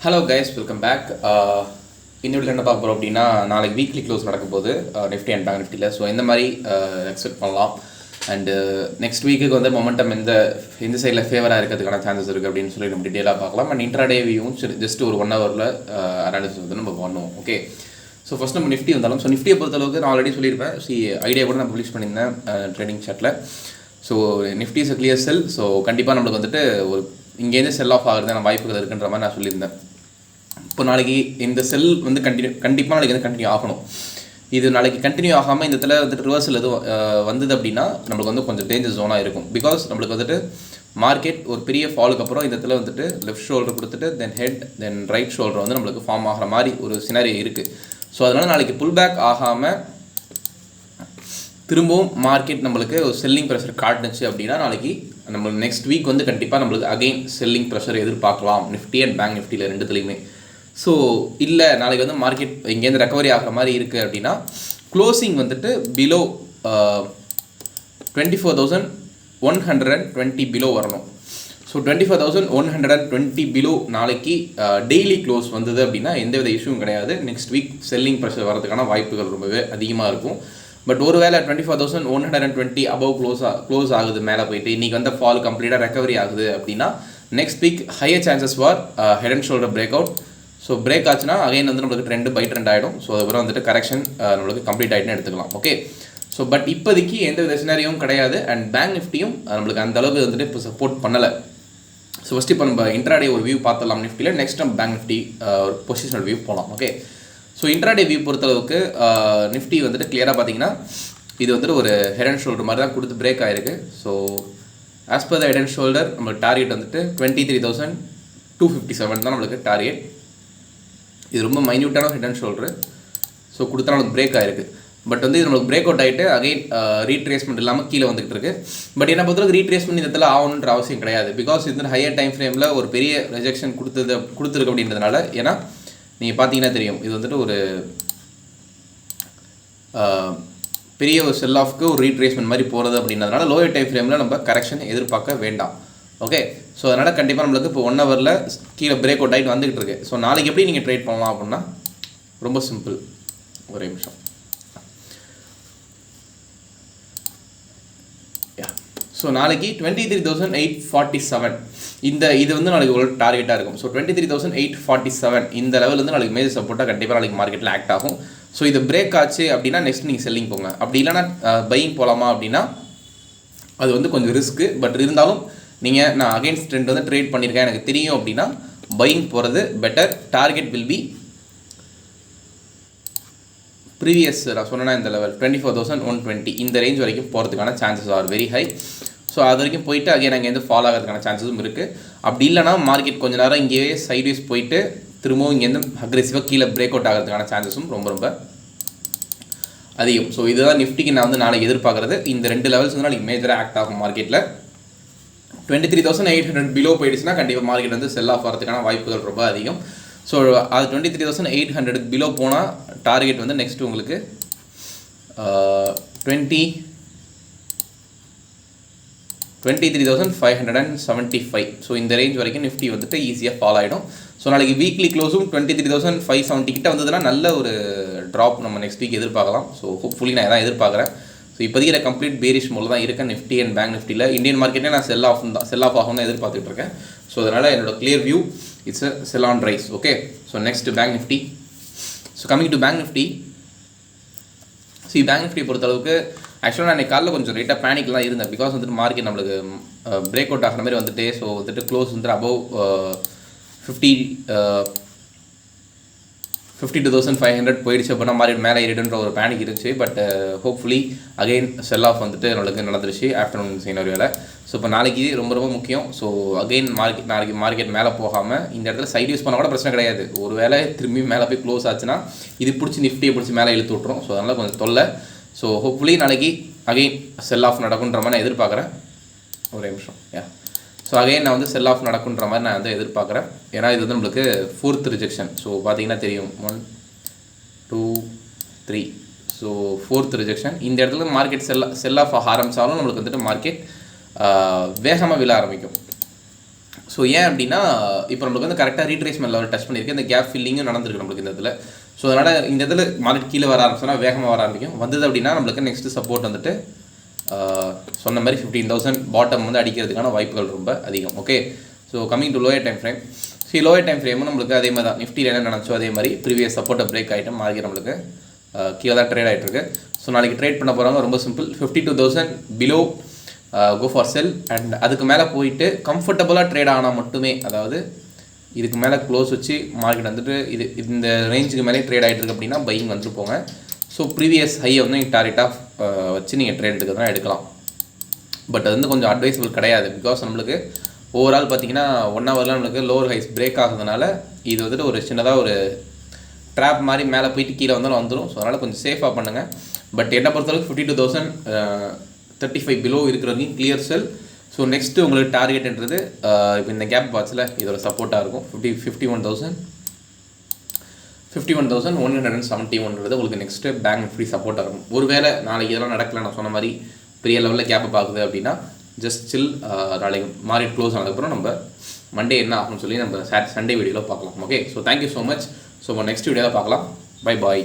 Hello guys, welcome back. இன்னொரு என்ன பார்க்க போகிறோம் அப்படின்னா, நாளைக்கு வீக்லி க்ளோஸ் நடக்க போகுது நிஃப்டி அண்ட் பேங்க் நிஃப்டியில். ஸோ இந்த மாதிரி எக்ஸ்பெக்ட் பண்ணலாம். அண்டு நெக்ஸ்ட் வீக்குக்கு வந்து மொமெண்டம் எந்த சைடில் ஃபேவராக இருக்கிறதுக்கான சான்சஸ் இருக்குது அப்படின்னு சொல்லி நம்ம டீட்டெயிலாக பார்க்கலாம். அண்ட் இன்ட்ராடே வியூவும் ஜஸ்ட் ஒரு 1 ஹவரில் அனாலிசிஸ் வந்து நம்ம பண்ணுவோம். ஓகே, ஸோ ஃபஸ்ட் நம்ம நிஃப்டி வந்தாலும், ஸோ நிஃப்டியை பொறுத்தளவுக்கு நான் ஆல்ரெடி சொல்லியிருப்பேன். ஐடியா கூட நான் பப்ளிஷ் பண்ணியிருந்தேன் ட்ரேடிங் சாட்டில். So Nifty is clear sell. So கண்டிப்பாக நம்மளுக்கு வந்துட்டு ஒரு இங்கேருந்து செல் ஆஃப் ஆகிறதுக்கான வாய்ப்புகள் இருக்குன்ற மாதிரி நான் சொல்லியிருந்தேன். இப்போ நாளைக்கு இந்த செல் வந்து கண்டிப்பாக நாளைக்கு வந்து கண்டினியூ ஆகணும். இது நாளைக்கு கண்டினியூ ஆகாமல் இந்த இடத்துல வந்துட்டு ரிவர்சல் எதுவும் வந்தது அப்படின்னா நம்மளுக்கு வந்து கொஞ்சம் டேஞ்சர் ஜோனாக இருக்கும். பிகாஸ் நம்மளுக்கு வந்துட்டு மார்க்கெட் ஒரு பெரிய ஃபாலுக்கு அப்புறம் இந்த இடத்துல வந்துட்டு லெஃப்ட் ஷோல்டர் கொடுத்துட்டு then head then right shoulder வந்து நம்மளுக்கு ஃபார்ம் ஆகிற மாதிரி ஒரு சினாரியோ இருக்குது. ஸோ அதனால் நாளைக்கு புல் பேக் ஆகாமல் திரும்பவும் மார்க்கெட் நம்மளுக்கு ஒரு செல்லிங் ப்ரெஷர் காட்டுனுச்சு அப்படின்னா நாளைக்கு நம்மளுக்கு நெக்ஸ்ட் வீக் வந்து கண்டிப்பாக நம்மளுக்கு அகெயின் செல்லிங் ப்ரெஷர் எதிர்பார்க்கலாம் நிஃப்டி அண்ட் பேங்க் நிஃப்டியில் ரெண்டுத்துலேயுமே. ஸோ இல்லை நாளைக்கு வந்து மார்க்கெட் இங்கேருந்து ரெக்கவரி ஆகிற மாதிரி இருக்குது அப்படின்னா க்ளோசிங் வந்துட்டு பிலோ 24,120 பிலோ வரணும். ஸோ 24,120 பிலோ நாளைக்கு டெய்லி க்ளோஸ் வந்தது அப்படின்னா எந்தவித இஷ்யூவும் கிடையாது. நெக்ஸ்ட் வீக் செல்லிங் ப்ரெஷர் வரதுக்கான வாய்ப்புகள் ரொம்பவே அதிகமாக இருக்கும். பட் ஒரு வேளை 24,120 அபவ் க்ளோஸ் ஆகுது மேலே போயிட்டு இன்றைக்கி வந்து ஃபால் கம்ப்ளீட்டாக ரெக்கவரி ஆகுது அப்படின்னா next week higher chances for head and shoulder break out. So break ஆச்சுன்னா அகைன் வந்து நம்மளுக்கு ட்ரெண்டு பை ட்ரெண்ட் ஆகிடும். ஸோ அதுக்கப்புறம் வந்துட்டு கரெக்ஷன் நம்மளுக்கு கம்ப்ளீட் ஆகிட்டுன்னு எடுத்துக்கலாம். ஓகே, ஸோ பட் இப்போதைக்கு எந்த வித சினாரியும் கிடையாது. அண்ட் பேங்க் நிஃப்டியும் நம்மளுக்கு அந்த அளவுக்கு வந்துட்டு இப்போ சப்போர்ட் பண்ணலை. ஸோ ஃபஸ்ட்டு இப்போ நம்ம இன்ட்ராடே ஒரு வியூ பார்த்துடலாம் நிஃப்டியில். நெக்ஸ்ட் நம்ம பேங்க் நிஃப்டி ஒரு பொசிஷனல் வியூ போகலாம். ஓகே, ஸோ இன்ட்ராடே வியூ பொறுத்தளவுக்கு நிஃப்டி வந்துட்டு கிளியராக பார்த்தீங்கன்னா இது வந்துட்டு ஒரு ஹெட் அண்ட் ஷோல்டர் மாதிரி தான் கொடுத்து பிரேக் ஆகிருக்கு. So as per the head and shoulder நம்ம டார்கெட் வந்துட்டு 23,257 தான் நம்மளுக்கு டார்கெட். இது ரொம்ப மைன்யூட்டான ஹெட் அண்ட் ஷோல்டரு. ஸோ கொடுத்தா நம்மளுக்கு பிரேக் ஆகிருக்கு. பட் வந்து இது நம்மளுக்கு பிரேக் அவுட் ஆகிட்டு அகைன் ரீட்ரேஸ்மெண்ட் இல்லாமல் கீழே வந்துகிட்டு இருக்குது. பட் என்ன பொறுத்தவரைக்கும் ரீட்ரேஸ்மெண்ட் இந்த இடத்துல ஆகணுன்ற அவசியம் கிடையாது. பிகாஸ் இது ஹையர் டைம் ஃப்ரேமில் ஒரு பெரிய ரிஜெக்ஷன் கொடுத்துருக்கு அப்படின்றதுனால. ஏன்னா நீங்கள் பார்த்தீங்கன்னா தெரியும் இது வந்துட்டு ஒரு பெரிய ஒரு செல் ஆஃப்க்கு ஒரு ரீட்ரேஸ்மெண்ட் மாதிரி போகிறது அப்படின்றதுனால லோயர் டைம் ஃப்ரேமில் நம்ம கரெக்ஷன் எதிர்பார்க்க வேண்டாம். ஓகே, ஸோ அதனால் கண்டிப்பாக நம்மளுக்கு இப்போ 1 ஹவரில் கீழே பிரேக் அவுட் ஆகிட்டு வந்துகிட்டு இருக்கு. ஸோ நாளைக்கு எப்படி நீங்கள் ட்ரேட் பண்ணலாம் அப்படின்னா ரொம்ப சிம்பிள். ஒரே நிமிஷம். ஸோ நாளைக்கு 23,847 இது வந்து நாளைக்கு ஒரு டார்கெட்டாக இருக்கும். ஸோ 23,847 இந்த லெவல் வந்து நாளைக்கு மேஜர் சப்போர்ட்டாக கண்டிப்பாக நாளைக்கு மார்க்கெட்டில் ஆக்ட் ஆகும். ஸோ இது பிரேக் ஆச்சு அப்படின்னா நெக்ஸ்ட் நீங்கள் செல்லிங் போங்க. அப்படி இல்லைனா பையிங் போகலாமா அப்படின்னா அது வந்து கொஞ்சம் ரிஸ்க்கு. பட் இருந்தாலும் நீங்கள் நான் அகைன்ஸ்ட் ட்ரெண்ட் வந்து ட்ரேட் பண்ணியிருக்கேன் எனக்கு தெரியும் அப்படின்னா பையிங் போகிறது better. Target will be previous நான் சொன்னேன்னா இந்த லெவல் 24,120 இந்த ரேஞ்ச் வரைக்கும் போகிறதுக்கான chances are very high. So அது வரைக்கும் போயிட்டு அகைன் அங்கேருந்து ஃபாலோ ஆகிறதுக்கான சான்சஸும் இருக்குது. அப்படி இல்லைனா மார்க்கெட் கொஞ்சம் நேரம் இங்கேயே சைட்வேஸ் போயிட்டு திரும்பவும் இங்கேருந்து அக்ரெசிவாக கீழே பிரேக் அவுட் ஆகிறதுக்கான சான்சஸும் ரொம்ப ரொம்ப அதிகம். ஸோ இதுதான் நிஃப்டிக்கு நான் வந்து நாளைக்கு எதிர்பார்க்குறது. இந்த 2 லெவல்ஸ் வந்து நாளைக்கு மேஜராக ஆக்ட் ஆகும் மார்க்கெட்டில். 23,800 பிலோ போயிடுச்சுன்னா கண்டிப்பாக மார்க்கெட் வந்து செல் ஆஃப் ஆகிறதுக்கான வாய்ப்புகள் ரொம்ப அதிகம். ஸோ அது 23,800 பிலோ போனால் டார்கெட் வந்து நெக்ஸ்ட்டு உங்களுக்கு 23,575. ஸோ இந்த ரேஞ்ச் வரைக்கும் நிஃப்டி வந்துட்டு ஈஸியாக ஃபால் ஆகிடும். ஸோ நாளைக்கு வீக்லி க்ளோஸும் 23,570 கிட்ட வந்ததுன்னா நல்ல ஒரு ட்ராப் நம்ம நெக்ஸ்ட் வீக் எதிர்பார்க்கலாம். ஸோ ஹோப்ஃபுல்லி நான் எதாவது எதிர்பார்க்குறேன். ஸோ இப்போதைக்கு நான் கம்ப்ளீட் பேரிஷ் மோடில் தான் இருக்கேன் நிஃப்டி அண்ட் பேங்க் நிஃப்டியில். இந்தியன் மார்க்கெட்டே நான் செல் ஆஃப் ஆகும் தான் எதிர்பார்த்துட்டு இருக்கேன். ஸோ அதனால் என்னோட clear view it's a sell on rice. Okay, so next bank Nifty. So coming to bank Nifty. Bank Nifty பொறுத்தளவுக்கு ஆக்சுவலாக நான் இன்றைக்கி காலையில் கொஞ்சம் ரைட்டாக பேனிக்லாம் இருந்தேன். பிகாஸ் வந்துட்டு மார்க்கெட் நம்மளுக்கு பிரேக் அவுட் ஆகிற மாதிரி வந்துட்டு ஸோ வந்துட்டு க்ளோஸ் வந்துட்டு அபவ் 52,500 போயிடுச்சு அப்படின்னா மார்க்கெட் மேலே ஏறிடுன்ற ஒரு பேனிக் இருந்துச்சு. But hopefully again sell off வந்துட்டு நம்மளுக்கு நடந்துருச்சு ஆஃப்டர்நூன் சீனரியோவில். ஸோ இப்போ நாளைக்கு ரொம்ப ரொம்ப முக்கியம். ஸோ அகெயின் நாளைக்கு மார்க்கெட் மேலே போகாமல் இந்த இடத்துல சைட் யூஸ் பண்ணால் கூட பிரச்சனை கிடையாது. ஒரு வேளை திரும்பி மேலே போய் க்ளோஸ் ஆச்சுன்னா இது பிடிச்சி நிஃப்டியை பிடிச்சி மேலே இழுத்து விட்ரும். ஸோ அதனால் கொஞ்சம் தொல்லை. ஸோ ஹோப்ஃபுல்லி நாளைக்கு அகெயின் செல் ஆஃப் நடக்குன்ற மாதிரி நான் எதிர்பார்க்குறேன். ஒரே நிமிஷம். ஸோ அகைன் நான் வந்து செல் ஆஃப் நடக்குன்ற மாதிரி நான் வந்து எதிர்பார்க்குறேன். ஏன்னா இது வந்து நம்மளுக்கு 4th ரிஜெக்ஷன். ஸோ பார்த்தீங்கன்னா தெரியும் 1 2 3. So 4th rejection. இந்த இடத்துல மார்க்கெட் செல் ஆஃப் ஆரம்பித்தாலும் நம்மளுக்கு வந்துட்டு மார்க்கெட் வேகமாக விழ ஆரம்பிக்கும். ஸோ ஏன் அப்படின்னா இப்போ நம்மளுக்கு வந்து கரெக்டாக ரீட்ரேஸ்மெண்ட் லெவல் டச் பண்ணியிருக்கு, இந்த கேப் ஃபில்லிங்கும் நடந்திருக்கு நம்மளுக்கு இந்த இதில். ஸோ அதனால் இந்த இதில் மார்க்கெட் கீழே வர ஆரம்பிச்சோன்னா வேகமாக வர ஆரம்பிக்கும். வந்தது அப்படின்னா நம்மளுக்கு நெக்ஸ்ட்டு சப்போர்ட் வந்துட்டு சொன்ன மாதிரி 15,000 பாட்டம் வந்து அடிக்கிறதுக்கான வாய்ப்புகள் ரொம்ப அதிகம். Okay, so coming to lower time frame. Lower time ஃப்ரேமும் நம்மளுக்கு அதே மாதிரி தான், நிஃப்டியில் என்ன நினச்சோ அதே மாதிரி ப்ரீவியஸ் சப்போர்ட்டை பிரேக் ஆகிட்டு மார்க்கெட் நம்மளுக்கு கீழே தான் ட்ரேட் ஆகிட்டு இருக்கு. ஸோ நாளைக்கு ட்ரேட் பண்ண போகிறவங்க ரொம்ப simple, 52,000 below go for sell. And அதுக்கு மேலே போயிட்டு கம்ஃபர்டபுளாக ட்ரேட் ஆனால் மட்டுமே, அதாவது இதுக்கு மேலே க்ளோஸ் வச்சு மார்க்கெட் வந்துட்டு இந்த ரேஞ்சுக்கு மேலே ட்ரேட் ஆகிட்டு இருக்கு அப்படின்னா பையிங் வந்துட்டு போங்க. ஸோ ப்ரீவியஸ் ஹையை வந்து நீங்கள் டார்கெட்டாக வச்சு நீங்கள் ட்ரேட் எடுக்கிறதுனா எடுக்கலாம். பட் அது வந்து கொஞ்சம் அட்வைசபிள் கிடையாது. பிகாஸ் நம்மளுக்கு ஓவரால் பார்த்தீங்கன்னா 1 ஹவரில் நம்மளுக்கு லோவர் ஹைஸ் பிரேக் ஆகுறதுனால இது வந்துட்டு ஒரு சின்னதாக ஒரு ட்ராப் மாதிரி மேலே போயிட்டு கீழே வந்தாலும் வந்துடும். ஸோ அதனால் கொஞ்சம் சேஃபாக பண்ணுங்கள். பட் என்னை பொறுத்தளவுக்கு 52,035 பிலோ இருக்கிறவங்க கிளியர் செல். ஸோ நெக்ஸ்ட்டு உங்களுக்கு டார்கெட்ன்றது இப்போ இந்த கேப் பாட்ஸில் இதோட சப்போர்ட்டாக இருக்கும். 51,171 உங்களுக்கு நெக்ஸ்ட்டு பேங்க் நிஃப்டி சப்போர்ட்டாக இருக்கும். ஒருவேளை நாளைக்கு இதெல்லாம் நடக்கல, நான் சொன்ன மாதிரி பெரிய லெவலில் கேப்பை பார்க்குது அப்படின்னா ஜஸ்ட் சில். நாளைக்கு மார்க்கெட் க்ளோஸ் ஆனதுக்கப்புறம் நம்ம மண்டே என்ன ஆகும்னு சொல்லி நம்ம சண்டே வீடியோவில் பார்க்கலாம். Okay, so thank you so much. So next வீடியோவில் பார்க்கலாம். Bye bye.